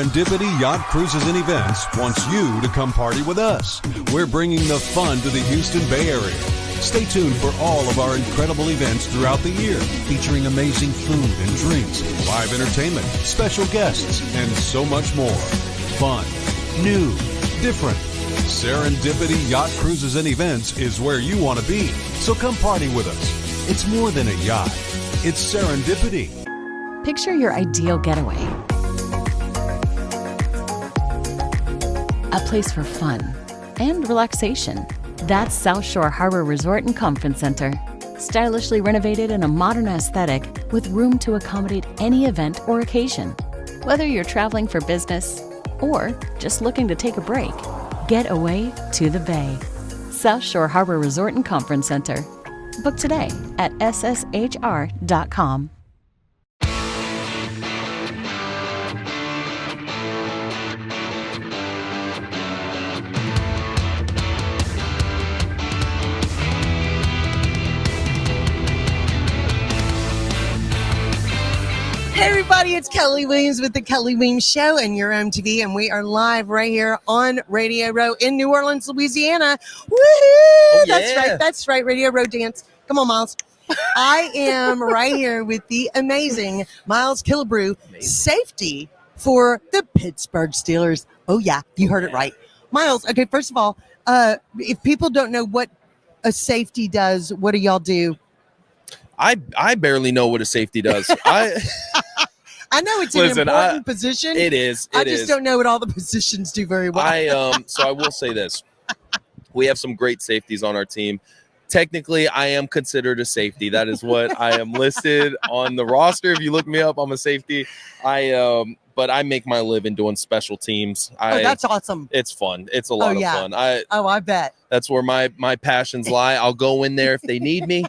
Serendipity Yacht Cruises and Events wants you to come party with us. We're bringing the fun to the Houston Bay Area. Stay tuned for all of our incredible events throughout the year, featuring amazing food and drinks, live entertainment, special guests, and so much more. Fun, new, different. Serendipity Yacht Cruises and Events is where you want to be. So come party with us. It's more than a yacht. It's serendipity. Picture your ideal getaway. A place for fun and relaxation. That's South Shore Harbor Resort and Conference Center. Stylishly renovated in a modern aesthetic with room to accommodate any event or occasion. Whether you're traveling for business or just looking to take a break, get away to the Bay. South Shore Harbor Resort and Conference Center. Book today at sSHR.com. Hey everybody, it's Kelly Williams with the Kelly Williams Show and your MTV, and we are live right here on Radio Row in New Orleans, Louisiana. Woohoo! Oh, yeah. That's right, Radio Row dance. Come on, Miles. I am right here with the amazing Miles Killebrew, safety for the Pittsburgh Steelers. Oh yeah, you heard it right. Miles, okay, first of all, if people don't know what a safety does, what do y'all do? I barely know what a safety does. I know it's an important position. It is. I just don't know what all the positions do very well. So I will say this. We have some great safeties on our team. Technically, I am considered a safety. That is what I am listed on the roster. If you look me up, I'm a safety. But I make my living doing special teams. That's awesome. It's fun. It's a lot of fun. I bet. That's where my passions lie. I'll go in there if they need me.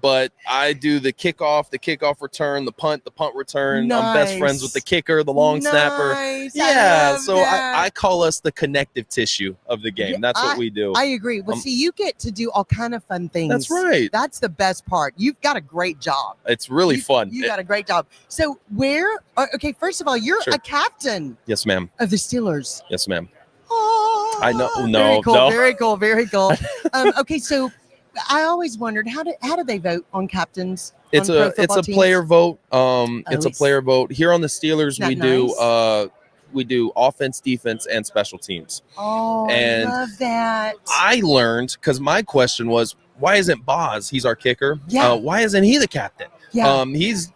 But I do the kickoff return, the punt return. Nice. I'm best friends with the kicker, the long snapper. Yeah, so I call us the connective tissue of the game. That's what we do. I agree. Well, see, you get to do all kind of fun things. That's right. That's the best part. You've got a great job. It's really fun. You got a great job. So okay, first of all, you're a captain. Yes, ma'am. Of the Steelers. Yes, ma'am. Oh, I know. Very cool. Very cool. Okay, so I always wondered how do they vote on captains? It's a player vote. It's a player vote. Here on the Steelers, we do offense, defense, and special teams. Oh, and I love that. I learned because my question was, why isn't Boz? He's our kicker. Yeah. Why isn't he the captain? Yeah. He's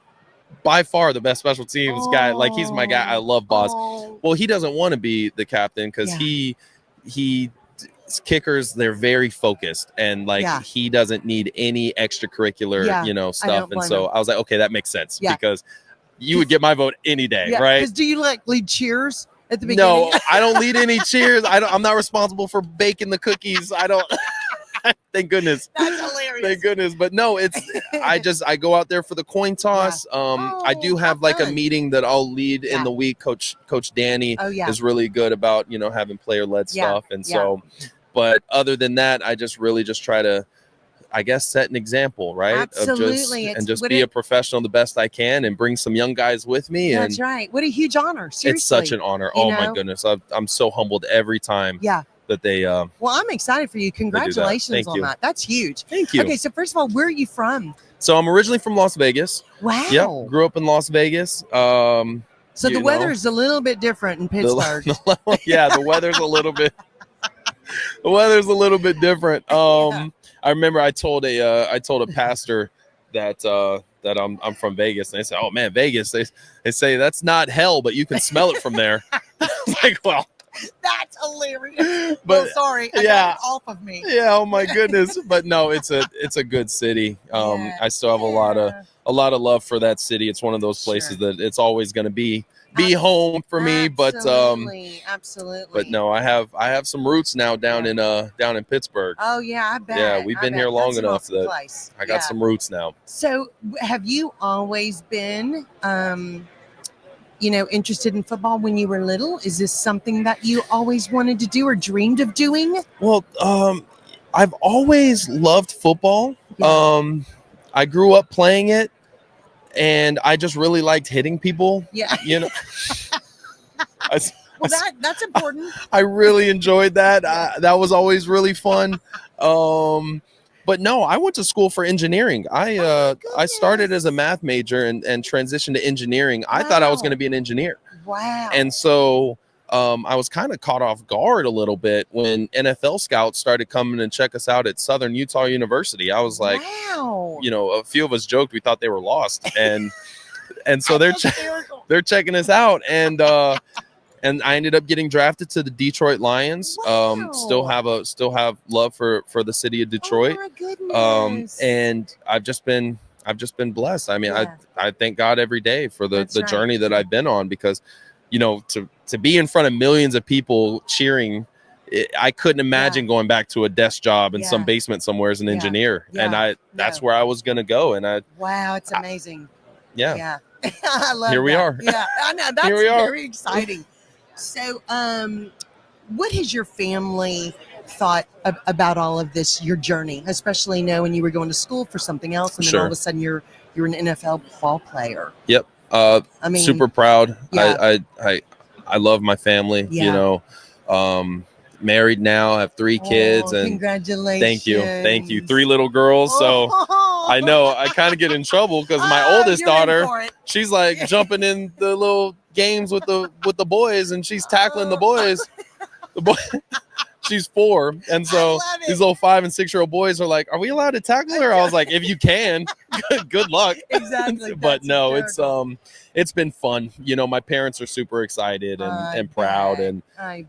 by far the best special teams guy. Like, he's my guy. I love Boz. Well, he doesn't want to be the captain because he kickers, they're very focused, and he doesn't need any extracurricular stuff. And so I was like, okay, that makes sense because you would get my vote any day, right? Because do you lead cheers at the beginning? No, I don't lead any cheers. I'm not responsible for baking the cookies. I don't. Thank goodness. That's hilarious. Thank goodness. But no, it's I go out there for the coin toss. I do have a meeting that I'll lead in the week. Coach Danny is really good about having player led stuff, and so. But other than that, I just really try to, I guess, set an example, right? Absolutely. And just be a professional the best I can and bring some young guys with me. That's right. What a huge honor. Seriously. It's such an honor. My goodness. I'm so humbled every time that they well, I'm excited for you. Congratulations on that. That's huge. Thank you. Okay, so first of all, where are you from? So I'm originally from Las Vegas. Wow. Yep. Grew up in Las Vegas. So the weather is a little bit different in Pittsburgh. The weather's a little bit. The weather's a little bit different. I remember I told a pastor that I'm from Vegas, and they said, "Oh man, Vegas." They say that's not hell, but you can smell it from there. I was like, well, that's hilarious. But sorry, I got it off of me. Yeah, oh my goodness. But no, it's a good city. I still have a lot of love for that city. It's one of those places that it's always going to be home for me. But absolutely. But no, I have some roots now down in Pittsburgh. Oh yeah, I bet. Yeah, we've been here long enough that I got some roots now. So have you always been interested in football when you were little? Is this something that you always wanted to do or dreamed of doing? Well, I've always loved football. Yeah. I grew up playing it, and I just really liked hitting people. Yeah. Well, that's important. I really enjoyed that. That was always really fun. But no, I went to school for engineering. I started as a math major and transitioned to engineering. I thought I was going to be an engineer. Wow. And so I was kind of caught off guard a little bit when NFL scouts started coming and check us out at Southern Utah University. I was like, wow. You know, a few of us joked we thought they were lost, and so they're checking us out, and I ended up getting drafted to the Detroit Lions. Wow. Still have love for the city of Detroit. Oh my goodness. And I've just been blessed. I mean, I thank God every day for the journey that I've been on, because, you know, to be in front of millions of people cheering, I couldn't imagine going back to a desk job in some basement somewhere as an engineer. And that's where I was going to go. And wow, it's amazing. Yeah. I love Here we are. Yeah, I know. That's very exciting. So, what has your family thought about all of this, your journey, especially knowing you were going to school for something else, and then all of a sudden you're an NFL ball player? Yep. I mean, super proud. Yeah. I love my family. You know, married now, have 3 kids, and congratulations. Thank you. 3 little girls. So I know I kind of get in trouble because my oldest daughter, she's like jumping in the little games with the boys, and she's tackling the boys. She's 4, and so these little 5 and 6-year-old boys are like, "Are we allowed to tackle her?" I was like, "If you can, good luck." Exactly. But no, it's been fun. You know, my parents are super excited and proud, and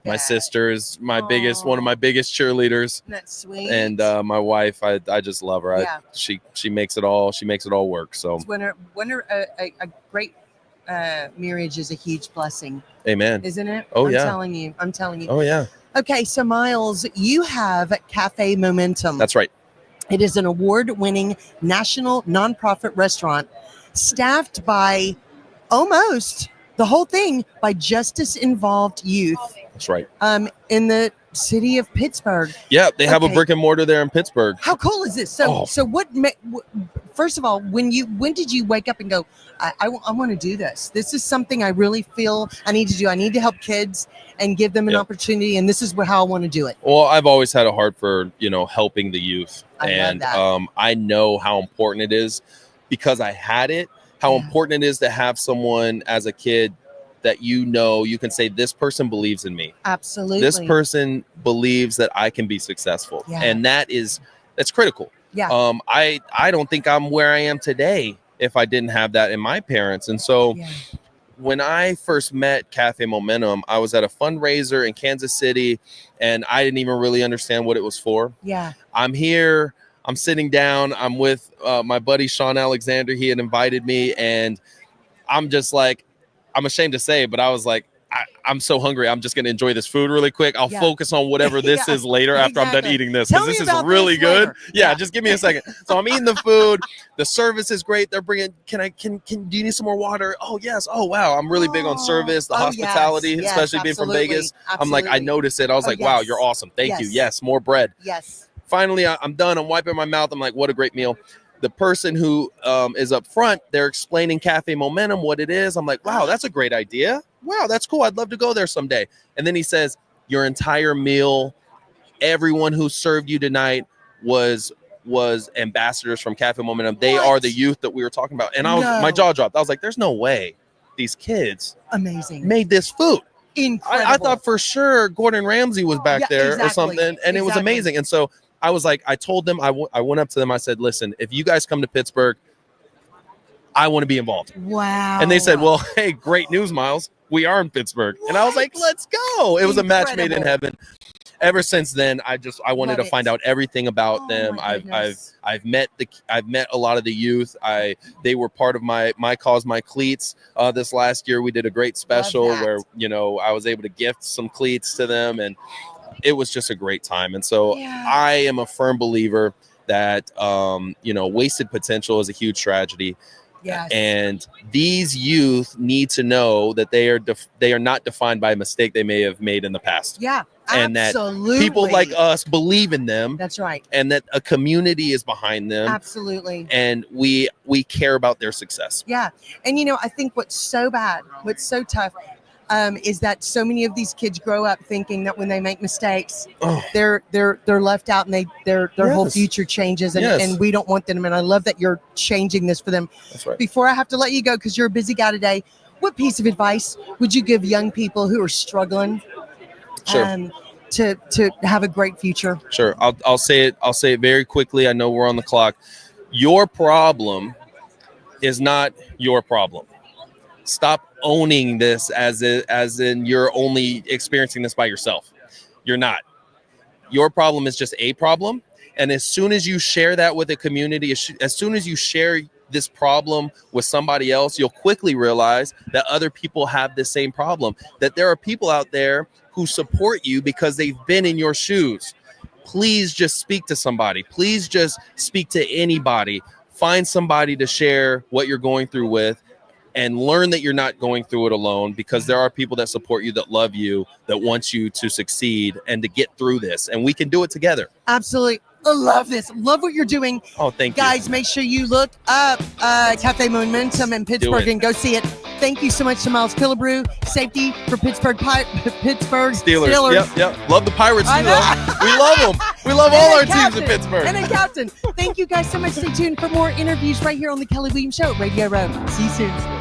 my sister is one of my biggest cheerleaders. That's sweet. And my wife, I just love her. She makes it all work. So when a great marriage is a huge blessing. Amen. Isn't it? Oh, I'm telling you. Oh, yeah. Okay, so Miles, you have Cafe Momentum. That's right. It is an award-winning national nonprofit restaurant staffed by almost the whole thing by justice-involved youth. That's right. In the city of Pittsburgh. Yeah, they have a brick and mortar there in Pittsburgh. How cool is this? So first of all, when did you wake up and go, I want to do this? This is something I really feel I need to do. I need to help kids and give them an opportunity, and this is how I want to do it. Well, I've always had a heart for, you know, helping the youth. I love that. I know how important it is because I had it, how important it is to have someone as a kid that, you know, you can say, this person believes in me. Absolutely. This person believes that I can be successful. Yeah. And that's critical. Yeah. I don't think I'm where I am today if I didn't have that in my parents. And so when I first met Cafe Momentum, I was at a fundraiser in Kansas City, and I didn't even really understand what it was for. Yeah. I'm here. I'm sitting down. I'm with my buddy Sean Alexander. He had invited me, and I'm just like, I'm ashamed to say, but I was like, I'm so hungry. I'm just going to enjoy this food really quick. I'll focus on whatever this is later after I'm done eating this, because this is really good. Yeah, just give me a second. So I'm eating the food. The service is great. They're bringing, do you need some more water? Oh, yes. Oh, wow. I'm really big on service, the hospitality, especially being from Vegas. I'm like, I noticed it. I was like, wow, you're awesome. Thank you. Yes, more bread. Yes. Finally, I'm done. I'm wiping my mouth. I'm like, what a great meal. The person who is up front, they're explaining Cafe Momentum, what it is. I'm like, wow, that's a great idea. Wow, that's cool. I'd love to go there someday. And then he says, your entire meal, everyone who served you tonight was ambassadors from Cafe Momentum. They are the youth that we were talking about. And my jaw dropped. I was like, there's no way these kids made this food. Incredible. I thought for sure Gordon Ramsay was back there or something. And it was amazing. And so I was like, I told them, I went up to them. I said, listen, if you guys come to Pittsburgh, I want to be involved. Wow. And they said, well, hey, great news, Miles. We are in Pittsburgh. What? And I was like, let's go. It was a match made in heaven. Ever since then, I wanted to find out everything about them. I've met a lot of the youth. They were part of my cause, my cleats. This last year, we did a great special where, you know, I was able to gift some cleats to them, and it was just a great time. And so I am a firm believer that, you know, wasted potential is a huge tragedy. Yes. And these youth need to know that they are not defined by a mistake they may have made in the past. Yeah, and absolutely. that people like us believe in them. That's right. And that a community is behind them. Absolutely. And we care about their success. Yeah. And, you know, I think what's so bad, what's so tough, is that so many of these kids grow up thinking that when they make mistakes, they're left out and their whole future changes, and we don't want them. And I love that you're changing this for them. That's right. Before I have to let you go, because you're a busy guy today, what piece of advice would you give young people who are struggling to have a great future? Sure. I'll say it very quickly. I know we're on the clock. Your problem is not your problem. Stop owning this as in you're only experiencing this by yourself. You're not. Your problem is just a problem. And as soon as you share that with a community, as soon as you share this problem with somebody else, you'll quickly realize that other people have the same problem, that there are people out there who support you because they've been in your shoes. Please just speak to somebody. Please just speak to anybody. Find somebody to share what you're going through with, and learn that you're not going through it alone, because there are people that support you, that love you, that want you to succeed and to get through this. And we can do it together. Absolutely. I love this. Love what you're doing. Oh, thank you. Guys, make sure you look up Cafe Momentum in Pittsburgh and go see it. Thank you so much to Miles Killebrew, safety for Pittsburgh Steelers. Yep. Love the Pirates too. We love them. We love all our teams in Pittsburgh. And a captain. Thank you guys so much. Stay tuned for more interviews right here on the Kelly Williams Show at Radio Row. See you soon.